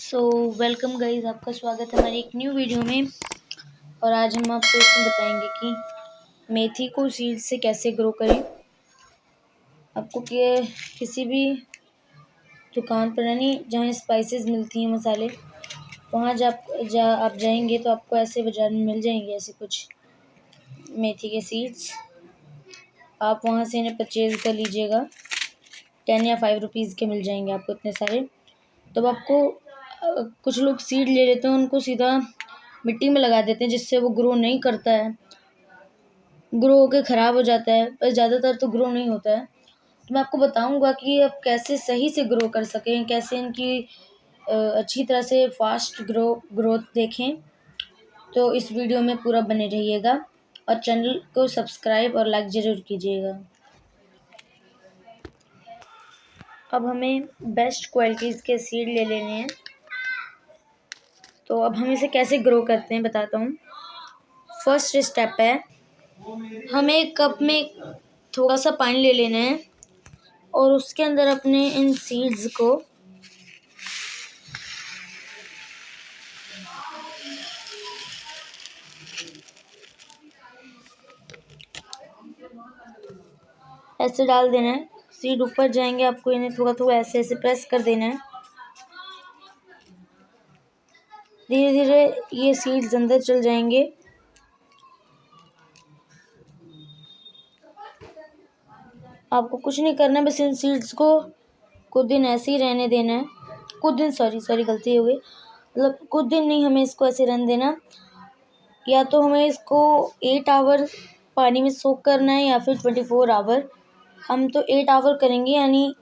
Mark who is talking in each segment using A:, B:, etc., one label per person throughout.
A: So welcome guys, आपका स्वागत है हमारी एक न्यू वीडियो में। और आज हम आपको इसमें बताएंगे कि मेथी को सीड से कैसे ग्रो करें। आपको किसी भी दुकान पर यानी जहाँ स्पाइसेस मिलती हैं, मसाले, वहाँ आप जाएंगे तो आपको ऐसे बाज़ार में मिल जाएंगे ऐसे कुछ मेथी के सीड्स। आप वहाँ से इन्हें परचेज़ कर लीजिएगा। 10 या 5 रुपीज़ के मिल जाएंगे आपको इतने सारे। तो आपको कुछ लोग सीड ले लेते हैं, उनको सीधा मिट्टी में लगा देते हैं, जिससे वो ग्रो नहीं करता है, ग्रो होकर ख़राब हो जाता है, पर ज़्यादातर तो ग्रो नहीं होता है। तो मैं आपको बताऊंगा कि आप कैसे सही से ग्रो कर सकें, कैसे इनकी अच्छी तरह से फास्ट ग्रोथ देखें। तो इस वीडियो में पूरा बने रहिएगा और चैनल को सब्सक्राइब और लाइक ज़रूर कीजिएगा। अब हमें बेस्ट क्वालिटीज़ के सीड ले लेने हैं। तो अब हम इसे कैसे ग्रो करते हैं बताता हूँ। फर्स्ट स्टेप है, हमें एक कप में थोड़ा सा पानी ले लेना है और उसके अंदर अपने इन सीड्स को ऐसे डाल देना है। सीड ऊपर जाएंगे, आपको इन्हें थोड़ा थोड़ा ऐसे ऐसे प्रेस कर देना है। धीरे धीरे ये सीड्स अंदर चल जाएंगे। आपको कुछ नहीं करना है, बस इन सीड्स को कुछ दिन ऐसे ही रहने देना है। कुछ दिन सॉरी गलती हो गई, मतलब कुछ दिन नहीं, हमें इसको ऐसे रहने देना। या तो हमें इसको 8 आवर पानी में सोक करना है या फिर 24 आवर। हम तो 8 आवर करेंगे, यानी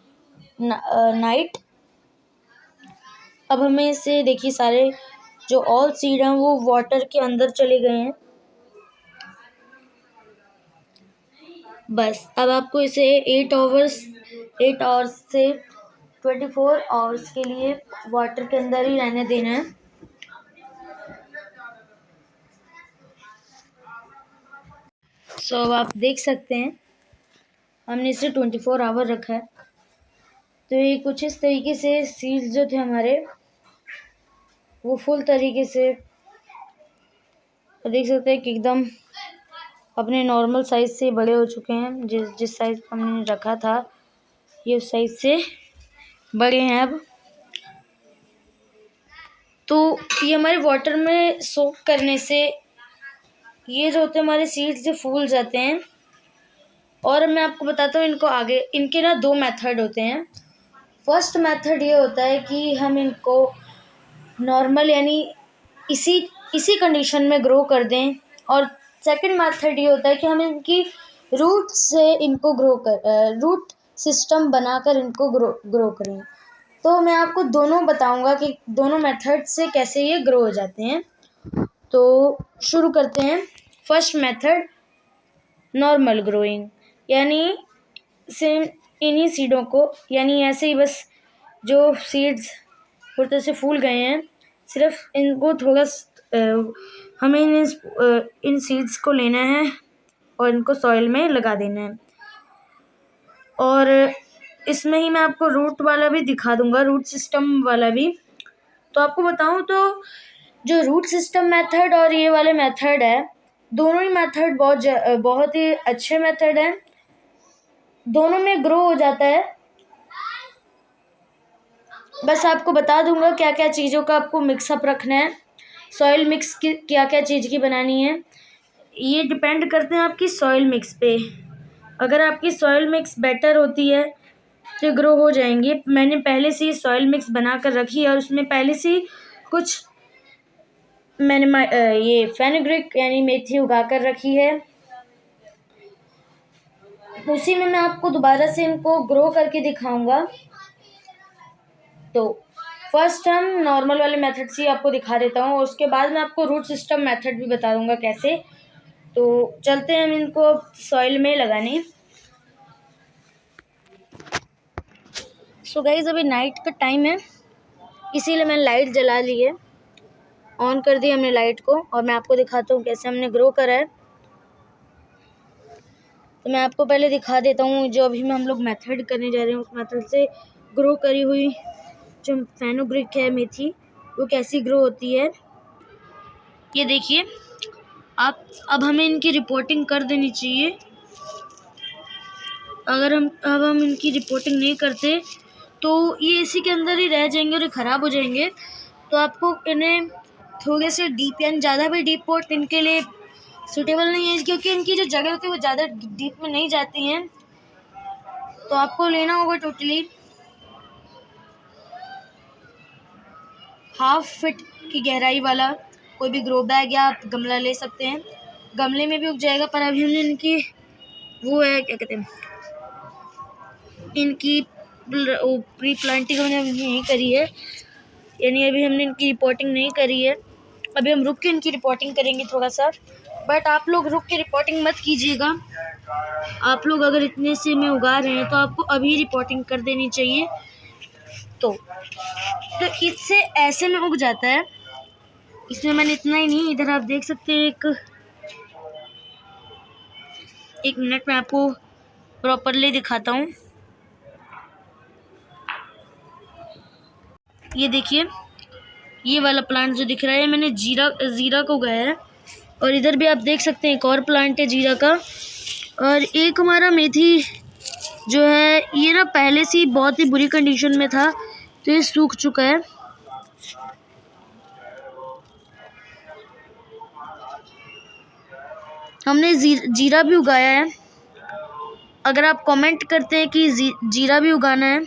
A: नाइट। अब हमें इसे देखिए, सारे जो ऑल सीड हैं वो वाटर के अंदर चले गए हैं। बस अब आपको इसे 8 आवर्स से 24 आवर्स के लिए वाटर के अंदर ही रहने देना है। अब आप देख सकते हैं हमने इसे 24 आवर रखा है। तो ये कुछ इस तरीके से सीड्स जो थे हमारे, वो फुल तरीके से देख सकते हैं कि एकदम अपने नॉर्मल साइज़ से बड़े हो चुके हैं। जिस साइज़ हमने रखा था, ये उस साइज़ से बड़े हैं अब। तो ये हमारे वाटर में सोक करने से ये जो होते हैं हमारे सीड्स से फूल जाते हैं। और मैं आपको बताता हूँ इनको आगे, इनके ना 2 मेथड होते हैं। फर्स्ट मेथड ये होता है कि हम इनको नॉर्मल यानी इसी कंडीशन में ग्रो कर दें। और सेकंड मेथड ये होता है कि हम इनकी रूट से इनको रूट सिस्टम बनाकर इनको ग्रो करें। तो मैं आपको दोनों बताऊंगा कि दोनों मेथड से कैसे ये ग्रो हो जाते हैं। तो शुरू करते हैं। फर्स्ट मेथड, नॉर्मल ग्रोइंग, यानी सेम इन्हीं सीडों को, यानी ऐसे ही बस जो सीड्स पूरी तरह से फूल गए हैं, सिर्फ इनको थोड़ा हमें इन सीड्स को लेना है और इनको सॉइल में लगा देना है। और इसमें ही मैं आपको रूट वाला भी दिखा दूंगा, रूट सिस्टम वाला भी। तो आपको बताऊं तो जो रूट सिस्टम मेथड और ये वाले मेथड है, दोनों ही मेथड बहुत ही अच्छे मेथड हैं। दोनों में ग्रो हो जाता है। बस आपको बता दूंगा क्या क्या चीज़ों का आपको मिक्सअप रखना है। सॉइल मिक्स की क्या क्या चीज़ की बनानी है, ये डिपेंड करते हैं आपकी सॉइल मिक्स पे। अगर आपकी सॉइल मिक्स बेटर होती है तो ग्रो हो जाएंगे। मैंने पहले से ही सॉइल मिक्स बना कर रखी है और उसमें पहले से कुछ मैंने ये फेनुग्रीक यानी मेथी उगा कर रखी है। उसी में मैं आपको दोबारा से इनको ग्रो करके दिखाऊंगा। तो फर्स्ट हम नॉर्मल वाले मेथड से आपको दिखा देता हूँ, उसके बाद मैं आपको रूट सिस्टम मेथड भी बता दूंगा कैसे। तो चलते हैं हम इनको सॉइल में लगाने। सो गाइस, अभी नाइट का टाइम है, इसीलिए मैंने लाइट जला ली है, ऑन कर दी हमने लाइट को। और मैं आपको दिखाता हूँ कैसे हमने ग्रो करा है। तो मैं आपको पहले दिखा देता हूँ जो अभी हम लोग मेथड करने जा रहे हैं, उस मेथड से ग्रो करी हुई जो फेनुग्रीक है मेथी, वो कैसी ग्रो होती है। ये देखिए आप, अब हमें इनकी रिपोर्टिंग कर देनी चाहिए। अगर हम इनकी रिपोर्टिंग नहीं करते तो ये इसी के अंदर ही रह जाएंगे और ये ख़राब हो जाएंगे। तो आपको इन्हें थोड़े से डीप, यानी ज़्यादा भी डीप पोट इनके लिए सूटेबल नहीं है, क्योंकि इनकी जो जगह होती है वो ज़्यादा डीप में नहीं जाती हैं। तो आपको लेना होगा टोटली 1/2 फीट की गहराई वाला कोई भी ग्रो बैग या आप गमला ले सकते हैं। गमले में भी उग जाएगा, पर अभी हमने इनकी वो है क्या कहते हैं, इनकी प्री प्लांटिंग हमने अभी नहीं करी है, यानी अभी हमने इनकी रिपोर्टिंग नहीं करी है। अभी हम रुक के इनकी रिपोर्टिंग करेंगे थोड़ा सा। बट आप लोग रुक के रिपोर्टिंग मत कीजिएगा। आप लोग अगर इतने से में उगा रहे हैं तो आपको अभी रिपोर्टिंग कर देनी चाहिए। तो इससे ऐसे में उग जाता है। इसमें मैंने इतना ही नहीं, इधर आप देख सकते हैं, एक मिनट में आपको प्रॉपरली दिखाता हूँ। ये देखिए ये वाला प्लांट जो दिख रहा है मैंने जीरा को उगाया है, और इधर भी आप देख सकते हैं एक और प्लांट है जीरा का। और एक हमारा मेथी जो है ये ना पहले से ही बहुत ही बुरी कंडीशन में था, तो ये सूख चुका है। हमने जीरा भी उगाया है। अगर आप कमेंट करते हैं कि जीरा भी उगाना है,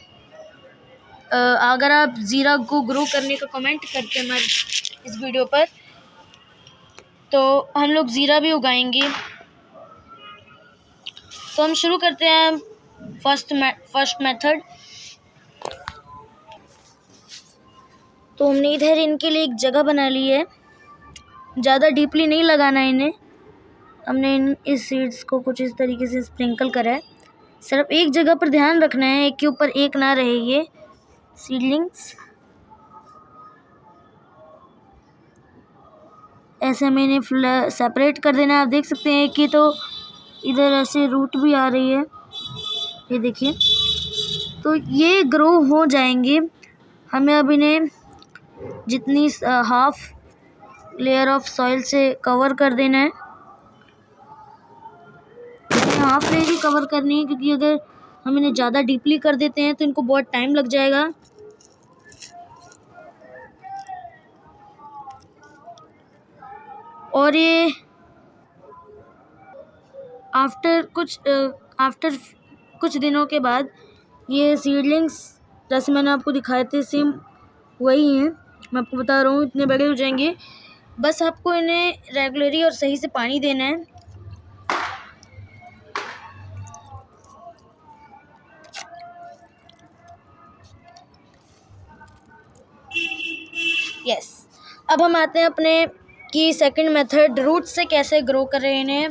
A: अगर आप जीरा को ग्रो करने का कमेंट करते हैं हमारे इस वीडियो पर, तो हम लोग जीरा भी उगाएंगे। तो हम शुरू करते हैं फर्स्ट मेथड। तो हमने इधर इनके लिए एक जगह बना ली है, ज़्यादा डीपली नहीं लगाना है इन्हें। हमने इस सीड्स को कुछ इस तरीके से स्प्रिंकल करा है। सिर्फ एक जगह पर ध्यान रखना है, एक के ऊपर एक ना रहे ये सीडलिंग्स। ऐसे हमें इन्हें सेपरेट कर देना है। आप देख सकते हैं कि तो इधर ऐसे रूट भी आ रही है, ये देखिए। तो ये ग्रो हो जाएंगे। हमें अब इन्हें जितनी 1/2 लेयर ऑफ सॉइल से कवर कर देना है। 1/2 लेयर ही कवर करनी है, क्योंकि अगर हम इन्हें ज़्यादा डीपली कर देते हैं तो इनको बहुत टाइम लग जाएगा। और ये आफ्टर कुछ दिनों के बाद ये सीडलिंग्स जैसे मैंने आपको दिखाए थे सेम वही हैं। मैं आपको बता रहा हूँ इतने बड़े हो जाएंगे। बस आपको इन्हें रेगुलरली और सही से पानी देना है। यस, अब हम आते हैं अपने की सेकंड मेथड, रूट से कैसे ग्रो कर रहे हैं इन्हें।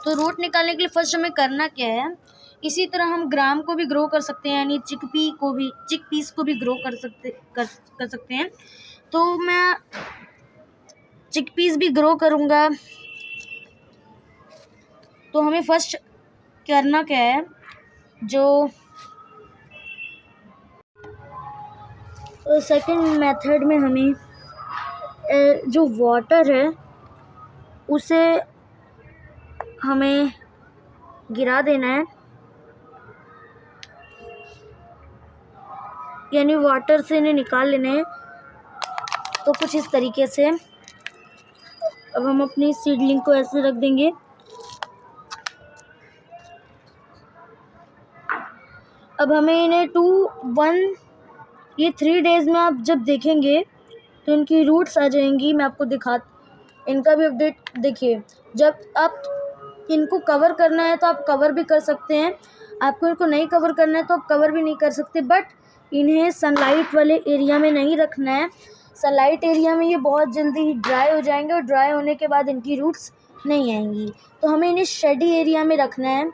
A: तो रूट निकालने के लिए फर्स्ट हमें करना क्या है, इसी तरह हम ग्राम को भी ग्रो कर सकते हैं, यानी चिकपीस को भी ग्रो कर सकते हैं। तो मैं चिकपीस भी ग्रो करूँगा। तो हमें फर्स्ट करना क्या है, जो सेकंड मेथड में हमें जो वाटर है उसे हमें गिरा देना है, यानी वाटर से इन्हें निकाल लेना है। तो कुछ इस तरीके से अब हम अपनी सीडलिंग को ऐसे रख देंगे। अब हमें इन्हें 3 डेज़ में आप जब देखेंगे तो इनकी रूट्स आ जाएंगी। मैं आपको इनका भी अपडेट देखिए। जब आप इनको कवर करना है तो आप कवर भी कर सकते हैं, आपको इनको नहीं कवर करना है तो आप कवर भी नहीं कर सकते। बट इन्हें सनलाइट वाले एरिया में नहीं रखना है। सनलाइट एरिया में ये बहुत जल्दी ही ड्राई हो जाएंगे, और ड्राई होने के बाद इनकी रूट्स नहीं आएंगी। तो हमें इन्हें शेडी एरिया में रखना है,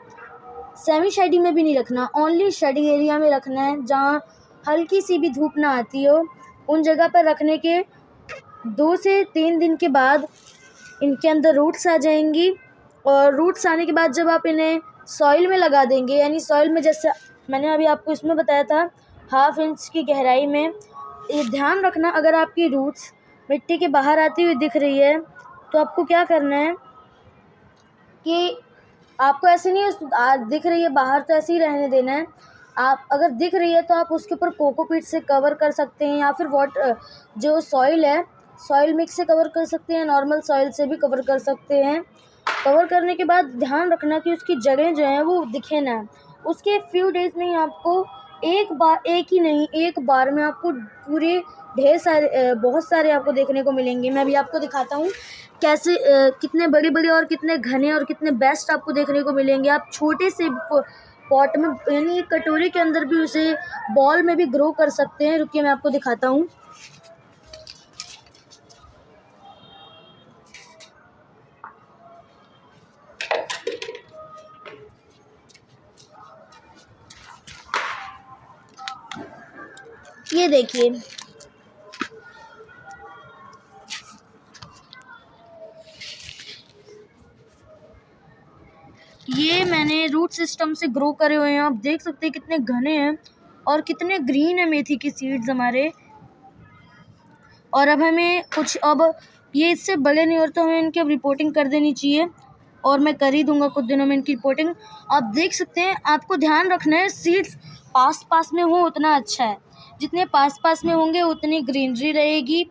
A: सेमी शेडी में भी नहीं रखना, ओनली शेडी एरिया में रखना है, जहाँ हल्की सी भी धूप ना आती हो। उन जगह पर रखने के 2 से 3 दिन के बाद इनके अंदर रूट्स आ जाएंगी। और रूट्स आने के बाद जब आप इन्हें सॉइल में लगा देंगे, यानी सॉइल में जैसे मैंने अभी आपको इसमें बताया था 1/2 इंच की गहराई में, ये ध्यान रखना, अगर आपकी रूट्स मिट्टी के बाहर आती हुई दिख रही है तो आपको क्या करना है कि आपको ऐसे नहीं दिख रही है बाहर तो ऐसे ही रहने देना है। आप अगर दिख रही है तो आप उसके ऊपर कोकोपीट से कवर कर सकते हैं, या फिर वाटर जो सॉइल है सॉइल मिक्स से कवर कर सकते हैं, नॉर्मल सॉइल से भी कवर कर सकते हैं। कवर करने के बाद ध्यान रखना कि उसकी जड़ें जो हैं वो दिखे ना। उसके फ्यू डेज में ही आपको एक बार में आपको पूरे ढेर सारे बहुत सारे आपको देखने को मिलेंगे। मैं अभी आपको दिखाता हूँ कैसे कितने बड़े बड़े और कितने घने और कितने बेस्ट आपको देखने को मिलेंगे। आप छोटे से पॉट में यानी एक कटोरी के अंदर भी उसे बॉल में भी ग्रो कर सकते हैं। रुकिए मैं आपको दिखाता हूँ। ये देखिए, ये मैंने रूट सिस्टम से ग्रो करे हुए हैं। आप देख सकते हैं कितने घने हैं और कितने ग्रीन है मेथी की सीड्स हमारे। और अब हमें अब ये इससे बड़े नहीं हो तो हमें इनकी अब रिपोर्टिंग कर देनी चाहिए, और मैं कर ही दूंगा कुछ दिनों में इनकी रिपोर्टिंग। आप देख सकते हैं, आपको ध्यान रखना है सीड्स पास पास में हो उतना अच्छा है। जितने पास पास में होंगे उतनी ग्रीनरी रहेगी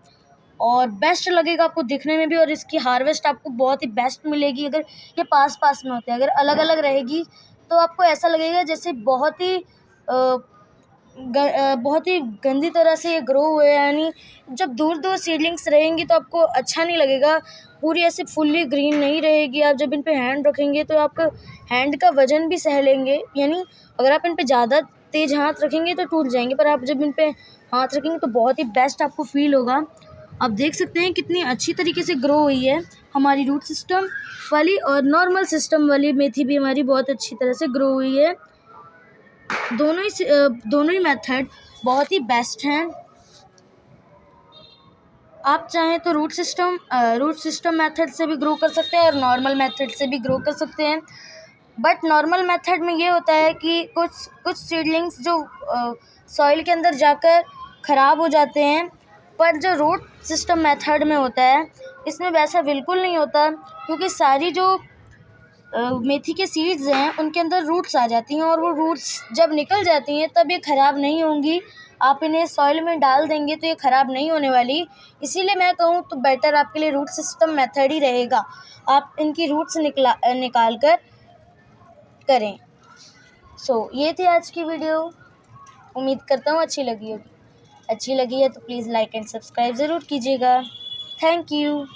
A: और बेस्ट लगेगा आपको दिखने में भी, और इसकी हार्वेस्ट आपको बहुत ही बेस्ट मिलेगी अगर ये पास पास में होते हैं। अगर अलग अलग रहेगी तो आपको ऐसा लगेगा जैसे बहुत ही गंदी तरह से ये ग्रो हुए हैं। यानी जब दूर दूर सीडलिंग्स रहेंगी तो आपको अच्छा नहीं लगेगा, पूरी ऐसे फुल्ली ग्रीन नहीं रहेगी। आप जब इन पे हैंड रखेंगे तो आपका हैंड का वजन भी सह लेंगे, यानी अगर आप इन पे ज़्यादा तेज़ हाथ रखेंगे तो टूट जाएंगे, पर आप जब इन पे हाथ रखेंगे तो बहुत ही बेस्ट आपको फील होगा। आप देख सकते हैं कितनी अच्छी तरीके से ग्रो हुई है हमारी रूट सिस्टम वाली, और नॉर्मल सिस्टम वाली मेथी भी हमारी बहुत अच्छी तरह से ग्रो हुई है। दोनों ही मेथड बहुत ही बेस्ट हैं। आप चाहें तो रूट सिस्टम मेथड से भी ग्रो कर सकते हैं और नॉर्मल मेथड से भी ग्रो कर सकते हैं। बट नॉर्मल मेथड में ये होता है कि कुछ सीडलिंग्स जो सॉइल के अंदर जाकर ख़राब हो जाते हैं, पर जो रूट सिस्टम मेथड में होता है इसमें वैसा बिल्कुल नहीं होता, क्योंकि सारी जो मेथी के सीड्स हैं उनके अंदर रूट्स आ जाती हैं, और वो रूट्स जब निकल जाती हैं तब ये ख़राब नहीं होंगी। आप इन्हें सॉइल में डाल देंगे तो ये ख़राब नहीं होने वाली। इसीलिए मैं कहूँ तो बेटर आपके लिए रूट सिस्टम मेथड ही रहेगा। आप इनकी रूट्स निकाल कर करें। ये थी आज की वीडियो। उम्मीद करता हूँ अच्छी लगी होगी। अच्छी लगी है तो प्लीज़ लाइक एंड सब्सक्राइब ज़रूर कीजिएगा। Thank you.